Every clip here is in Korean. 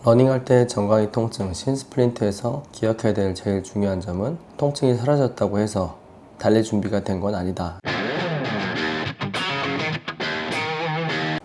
러닝할 때 정강이 통증, 신스플린트에서 기억해야 될 제일 중요한 점은 통증이 사라졌다고 해서 달릴 준비가 된 건 아니다.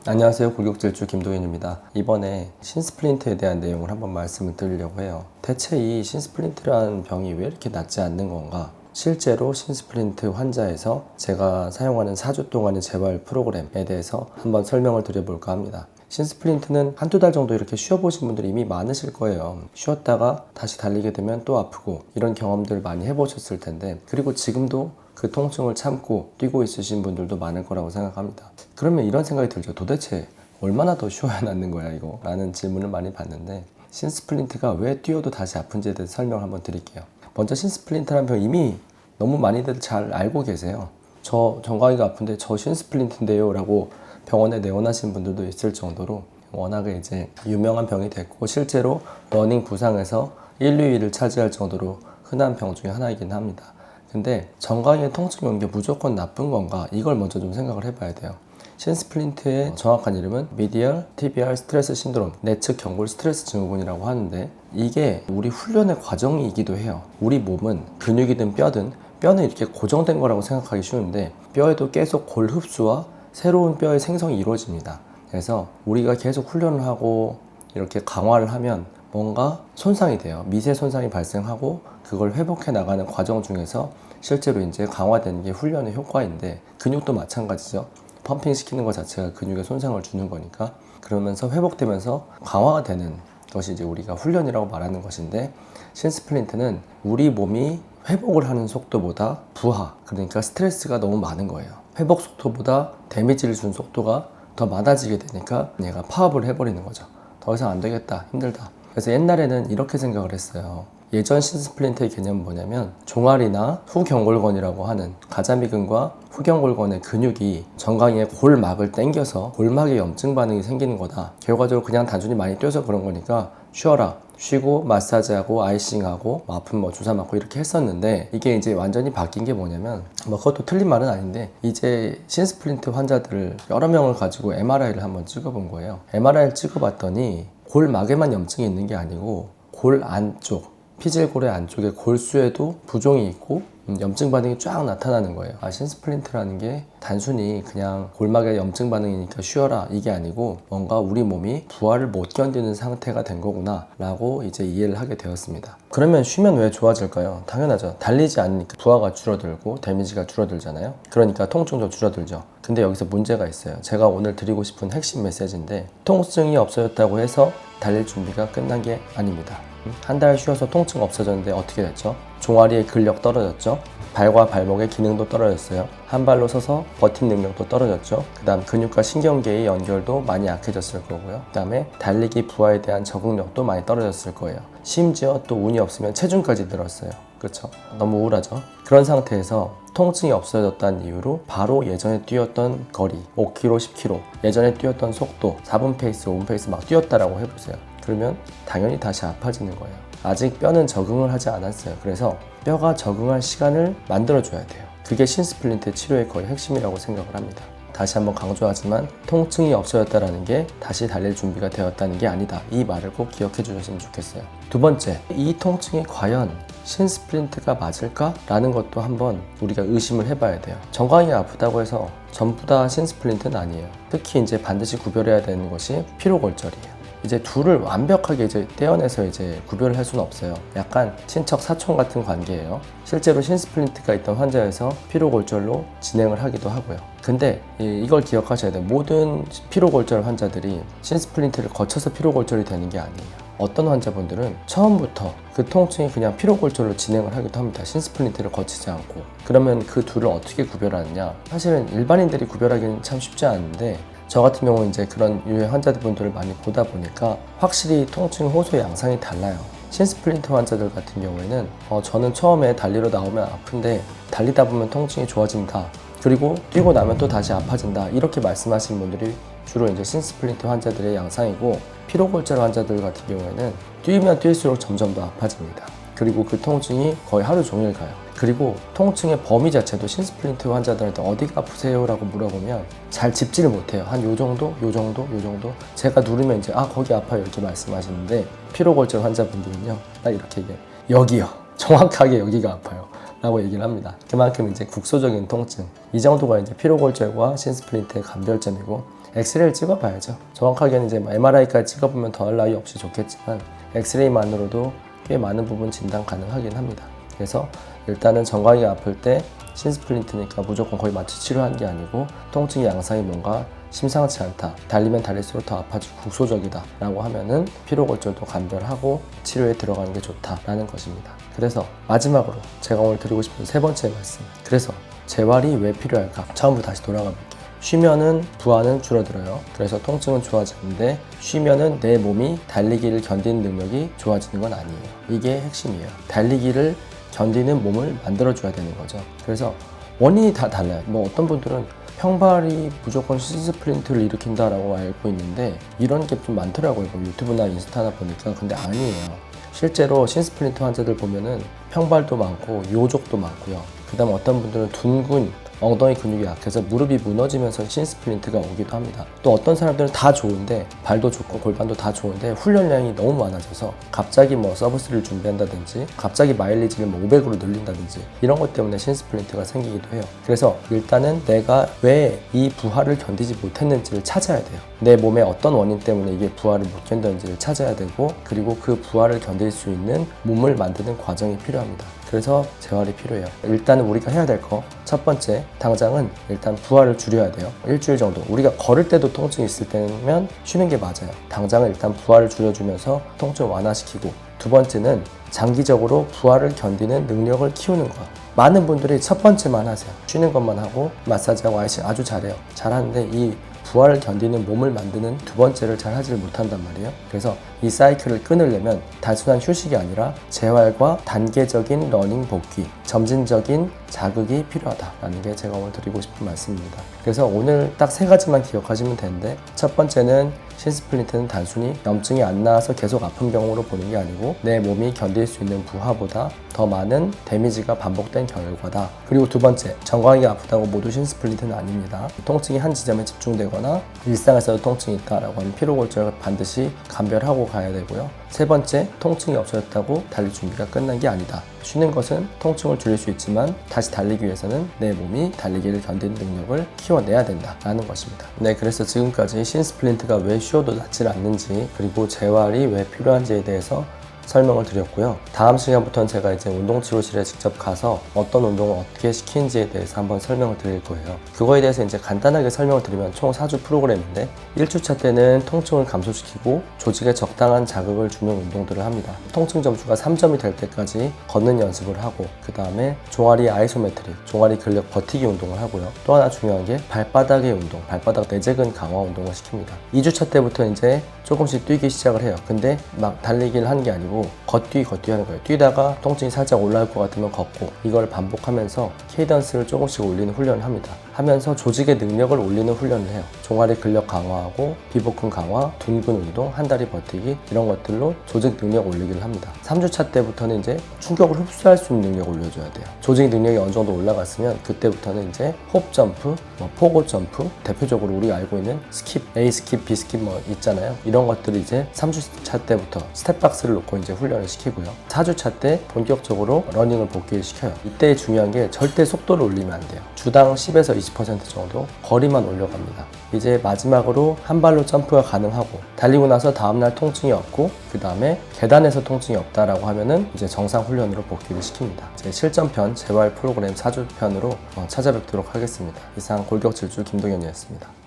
안녕하세요. 골격질주 김도현입니다. 이번에 신스플린트에 대한 내용을 한번 말씀을 드리려고 해요. 대체 이 신스플린트라는 병이 왜 이렇게 낫지 않는 건가? 실제로 신스플린트 환자에서 제가 사용하는 4주 동안의 재활 프로그램에 대해서 한번 설명을 드려볼까 합니다. 신스플린트는 한두 달 정도 이렇게 쉬어보신 분들이 이미 많으실 거예요. 쉬었다가 다시 달리게 되면 또 아프고 이런 경험들 많이 해보셨을 텐데, 그리고 지금도 그 통증을 참고 뛰고 있으신 분들도 많을 거라고 생각합니다. 그러면 이런 생각이 들죠. 도대체 얼마나 더 쉬어야 낫는 거야 이거? 라는 질문을 많이 받는데, 신스플린트가 왜 뛰어도 다시 아픈지에 대해서 설명을 한번 드릴게요. 먼저 신스플린트라는 병 이미 너무 많이들 잘 알고 계세요. 저 정강이가 아픈데 저 신스플린트인데요 라고 병원에 내원하신 분들도 있을 정도로 워낙에 이제 유명한 병이 됐고, 실제로 러닝 부상에서 1, 2위를 차지할 정도로 흔한 병 중에 하나이긴 합니다. 근데 정강이의 통증이 오는 게 무조건 나쁜 건가? 이걸 먼저 좀 생각을 해봐야 돼요. 신스플린트의 정확한 이름은 미디얼 티비알 스트레스 신드롬, 내측 경골 스트레스 증후군이라고 하는데, 이게 우리 훈련의 과정이기도 해요. 우리 몸은 근육이든 뼈는 이렇게 고정된 거라고 생각하기 쉬운데, 뼈에도 계속 골 흡수와 새로운 뼈의 생성이 이루어집니다. 그래서 우리가 계속 훈련을 하고 이렇게 강화를 하면 뭔가 손상이 돼요. 미세 손상이 발생하고 그걸 회복해 나가는 과정 중에서 실제로 이제 강화되는 게 훈련의 효과인데, 근육도 마찬가지죠. 펌핑 시키는 것 자체가 근육에 손상을 주는 거니까, 그러면서 회복되면서 강화가 되는 것이 이제 우리가 훈련이라고 말하는 것인데, 신스플린트는 우리 몸이 회복을 하는 속도보다 부하, 그러니까 스트레스가 너무 많은 거예요. 회복 속도보다 데미지를 준 속도가 더 많아지게 되니까 얘가 파업을 해버리는 거죠. 더 이상 안 되겠다, 힘들다. 그래서 옛날에는 이렇게 생각을 했어요. 예전 신스플린트의 개념은 뭐냐면, 종아리나 후경골건이라고 하는 가자미근과 후경골건의 근육이 정강이의 골막을 당겨서 골막에 염증 반응이 생기는 거다. 결과적으로 그냥 단순히 많이 뛰어서 그런 거니까 쉬어라, 쉬고 마사지하고 아이싱하고 아픈 주사 맞고 이렇게 했었는데, 이게 이제 완전히 바뀐 게 뭐냐면, 그것도 틀린 말은 아닌데, 이제 신스플린트 환자들을 여러 명을 가지고 MRI를 한번 찍어본 거예요. MRI를 찍어봤더니 골막에만 염증이 있는 게 아니고 골 안쪽, 피질골의 안쪽에 골수에도 부종이 있고 염증 반응이 쫙 나타나는 거예요. 신스플린트라는 게 단순히 그냥 골막에 염증 반응이니까 쉬어라 이게 아니고, 뭔가 우리 몸이 부하를 못 견디는 상태가 된 거구나 라고 이제 이해를 하게 되었습니다. 그러면 쉬면 왜 좋아질까요? 당연하죠. 달리지 않으니까 부하가 줄어들고 데미지가 줄어들잖아요. 그러니까 통증도 줄어들죠. 근데 여기서 문제가 있어요. 제가 오늘 드리고 싶은 핵심 메시지인데, 통증이 없어졌다고 해서 달릴 준비가 끝난 게 아닙니다. 한 달 쉬어서 통증 없어졌는데 어떻게 됐죠? 종아리의 근력 떨어졌죠? 발과 발목의 기능도 떨어졌어요. 한 발로 서서 버틴 능력도 떨어졌죠. 그 다음 근육과 신경계의 연결도 많이 약해졌을 거고요. 그 다음에 달리기 부하에 대한 적응력도 많이 떨어졌을 거예요. 심지어 또 운이 없으면 체중까지 늘었어요. 그렇죠? 너무 우울하죠? 그런 상태에서 통증이 없어졌다는 이유로 바로 예전에 뛰었던 거리 5km, 10km, 예전에 뛰었던 속도 4분 페이스, 5분 페이스 막 뛰었다라고 해보세요. 그러면 당연히 다시 아파지는 거예요. 아직 뼈는 적응을 하지 않았어요. 그래서 뼈가 적응할 시간을 만들어줘야 돼요. 그게 신스플린트 치료의 거의 핵심이라고 생각을 합니다. 다시 한번 강조하지만, 통증이 없어졌다는 게 다시 달릴 준비가 되었다는 게 아니다. 이 말을 꼭 기억해 주셨으면 좋겠어요. 두 번째, 이 통증이 과연 신스플린트가 맞을까? 라는 것도 한번 우리가 의심을 해봐야 돼요. 정강이 아프다고 해서 전부 다 신스플린트는 아니에요. 특히 이제 반드시 구별해야 되는 것이 피로골절이에요. 이제 둘을 완벽하게 이제 떼어내서 이제 구별을 할 수는 없어요. 약간 친척 사촌 같은 관계예요. 실제로 신스플린트가 있던 환자에서 피로골절로 진행을 하기도 하고요. 근데 이걸 기억하셔야 돼요. 모든 피로골절 환자들이 신스플린트를 거쳐서 피로골절이 되는 게 아니에요. 어떤 환자분들은 처음부터 그 통증이 그냥 피로골절로 진행을 하기도 합니다. 신스플린트를 거치지 않고. 그러면 그 둘을 어떻게 구별하느냐? 사실은 일반인들이 구별하기는 참 쉽지 않은데, 저 같은 경우는 이제 그런 유해 환자분들을 많이 보다 보니까 확실히 통증 호소 양상이 달라요. 신스플린트 환자들 같은 경우에는 저는 처음에 달리러 나오면 아픈데 달리다 보면 통증이 좋아진다, 그리고 뛰고 나면 또 다시 아파진다, 이렇게 말씀하시는 분들이 주로 이제 신스플린트 환자들의 양상이고, 피로골절 환자들 같은 경우에는 뛰면 뛸수록 점점 더 아파집니다. 그리고 그 통증이 거의 하루 종일 가요. 그리고 통증의 범위 자체도 신스플린트 환자들한테 어디가 아프세요? 라고 물어보면 잘 짚지를 못해요. 한 요 정도? 요 정도? 요 정도? 제가 누르면 이제 거기 아파요 이렇게 말씀하시는데, 피로골절 환자분들은요 딱 이렇게 얘기해요. 여기요. 정확하게 여기가 아파요 라고 얘기를 합니다. 그만큼 이제 국소적인 통증, 이 정도가 이제 피로골절과 신스플린트의 감별점이고, 엑스레이를 찍어봐야죠. 정확하게는 이제 MRI까지 찍어보면 더할 나위 없이 좋겠지만 엑스레이만으로도 꽤 많은 부분 진단 가능하긴 합니다. 그래서 일단은 정강이가 아플 때 신스플린트니까 무조건 거의 마취 치료한 게 아니고, 통증의 양상이 뭔가 심상치 않다, 달리면 달릴수록 더 아파지고 국소적이다 라고 하면은 피로골절도 감별하고 치료에 들어가는 게 좋다라는 것입니다. 그래서 마지막으로 제가 오늘 드리고 싶은 세 번째 말씀, 그래서 재활이 왜 필요할까? 처음부터 다시 돌아가 볼게요. 쉬면은 부하는 줄어들어요. 그래서 통증은 좋아지는데, 쉬면은 내 몸이 달리기를 견디는 능력이 좋아지는 건 아니에요. 이게 핵심이에요. 달리기를 견디는 몸을 만들어줘야 되는 거죠. 그래서 원인이 다 달라요. 뭐 어떤 분들은 평발이 무조건 신스플린트를 일으킨다라고 알고 있는데, 이런 게 좀 많더라고요. 뭐 유튜브나 인스타나 보니까. 근데 아니에요. 실제로 신스플린트 환자들 보면은 평발도 많고 요족도 많고요. 그 다음 어떤 분들은 둔근, 엉덩이 근육이 약해서 무릎이 무너지면서 신스플린트가 오기도 합니다. 또 어떤 사람들은 다 좋은데, 발도 좋고 골반도 다 좋은데 훈련량이 너무 많아져서 갑자기 뭐 서비스를 준비한다든지 갑자기 마일리지를 뭐 500으로 늘린다든지 이런 것 때문에 신스플린트가 생기기도 해요. 그래서 일단은 내가 왜 이 부하를 견디지 못했는지를 찾아야 돼요. 내 몸에 어떤 원인 때문에 이게 부하를 못 견뎠는지를 찾아야 되고, 그리고 그 부하를 견딜 수 있는 몸을 만드는 과정이 필요합니다. 그래서 재활이 필요해요. 일단 우리가 해야 될 거, 첫 번째, 당장은 일단 부하를 줄여야 돼요. 일주일 정도. 우리가 걸을 때도 통증이 있을 때면 쉬는 게 맞아요. 당장은 일단 부하를 줄여주면서 통증을 완화시키고, 두 번째는 장기적으로 부하를 견디는 능력을 키우는 거예요. 많은 분들이 첫 번째만 하세요. 쉬는 것만 하고 마사지하고 아주 잘해요. 잘하는데 이 부하를 견디는 몸을 만드는 두 번째를 잘 하지를 못한단 말이에요. 그래서 이 사이클을 끊으려면 단순한 휴식이 아니라 재활과 단계적인 러닝 복귀, 점진적인 자극이 필요하다라는 게 제가 오늘 드리고 싶은 말씀입니다. 그래서 오늘 딱 세 가지만 기억하시면 되는데, 첫 번째는 신스플린트는 단순히 염증이 안 나와서 계속 아픈 경우로 보는 게 아니고, 내 몸이 견딜 수 있는 부하보다 더 많은 데미지가 반복된 결과다. 그리고 두 번째, 정강이가 아프다고 모두 신스플린트는 아닙니다. 통증이 한 지점에 집중되거나 일상에서도 통증이 있다라고 하면 피로골절을 반드시 감별하고 가야 되고요. 세 번째, 통증이 없어졌다고 달릴 준비가 끝난 게 아니다. 쉬는 것은 통증을 줄일 수 있지만 다시 달리기 위해서는 내 몸이 달리기를 견디는 능력을 키워내야 된다라는 것입니다. 네, 그래서 지금까지 신스플린트가 왜 쉬어도 낫지 않는지, 그리고 재활이 왜 필요한지에 대해서 설명을 드렸고요. 다음 시간부터는 제가 이제 운동치료실에 직접 가서 어떤 운동을 어떻게 시키는지에 대해서 한번 설명을 드릴 거예요. 그거에 대해서 이제 간단하게 설명을 드리면 총 4주 프로그램인데, 1주차 때는 통증을 감소시키고 조직에 적당한 자극을 주는 운동들을 합니다. 통증 점수가 3점이 될 때까지 걷는 연습을 하고, 그 다음에 종아리 아이소메트릭, 종아리 근력 버티기 운동을 하고요. 또 하나 중요한 게 발바닥의 운동, 발바닥 내재근 강화 운동을 시킵니다. 2주차 때부터 이제 조금씩 뛰기 시작을 해요. 근데 막 달리기를 하는 게 아니고 걷기 하는 거예요. 뛰다가 통증이 살짝 올라올 것 같으면 걷고, 이걸 반복하면서 케이던스를 조금씩 올리는 훈련을 합니다. 하면서 조직의 능력을 올리는 훈련을 해요. 종아리 근력 강화하고 비복근 강화, 둔근 운동, 한 다리 버티기, 이런 것들로 조직 능력 올리기를 합니다. 3주차 때부터는 이제 충격을 흡수할 수 있는 능력을 올려줘야 돼요. 조직 능력이 어느 정도 올라갔으면 그때부터는 이제 홉 점프, 포고 점프, 대표적으로 우리가 알고 있는 스킵, A 스킵, B 스킵 뭐 있잖아요. 이런 것들을 이제 3주차 때부터 스텝박스를 놓고 이제 훈련을 시키고요. 4주차 때 본격적으로 러닝을 복귀를 시켜요. 이때 중요한 게 절대 속도를 올리면 안 돼요. 주당 10에서 20% 정도 거리만 올려갑니다. 이제 마지막으로 한 발로 점프가 가능하고, 달리고 나서 다음날 통증이 없고, 그 다음에 계단에서 통증이 없다라고 하면은 이제 정상 훈련으로 복귀를 시킵니다. 제 실전편 재활 프로그램 4주 편으로 찾아뵙도록 하겠습니다. 이상 골격질주 김동현이었습니다.